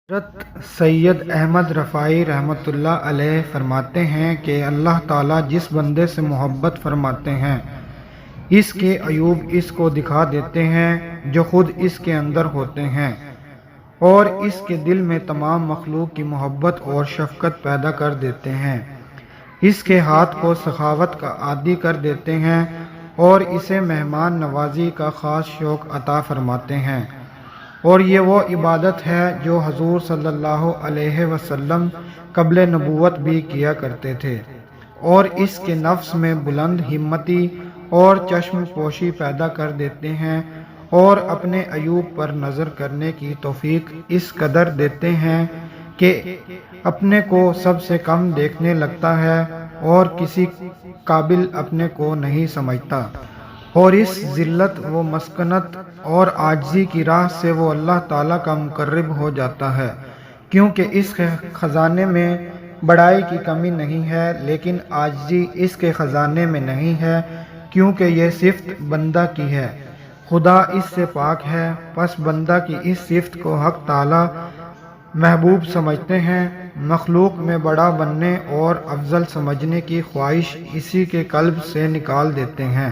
حضرت سید احمد رفاعی رحمۃ اللہ علیہ فرماتے ہیں کہ اللہ تعالیٰ جس بندے سے محبت فرماتے ہیں اس کے عیوب اس کو دکھا دیتے ہیں جو خود اس کے اندر ہوتے ہیں، اور اس کے دل میں تمام مخلوق کی محبت اور شفقت پیدا کر دیتے ہیں، اس کے ہاتھ کو سخاوت کا عادی کر دیتے ہیں اور اسے مہمان نوازی کا خاص شوق عطا فرماتے ہیں۔ اور یہ وہ عبادت ہے جو حضور صلی اللہ علیہ وسلم قبل نبوت بھی کیا کرتے تھے، اور اس کے نفس میں بلند ہمتی اور چشم پوشی پیدا کر دیتے ہیں اور اپنے عیوب پر نظر کرنے کی توفیق اس قدر دیتے ہیں کہ اپنے کو سب سے کم دیکھنے لگتا ہے اور کسی قابل اپنے کو نہیں سمجھتا، اور اس ذلت و مسکنت اور عاجزی کی راہ سے وہ اللہ تعالیٰ کا مقرب ہو جاتا ہے، کیونکہ اس کے خزانے میں بڑائی کی کمی نہیں ہے، لیکن عاجزی اس کے خزانے میں نہیں ہے کیونکہ یہ صفت بندہ کی ہے، خدا اس سے پاک ہے، پس بندہ کی اس صفت کو حق تعالیٰ محبوب سمجھتے ہیں۔ مخلوق میں بڑا بننے اور افضل سمجھنے کی خواہش اسی کے قلب سے نکال دیتے ہیں۔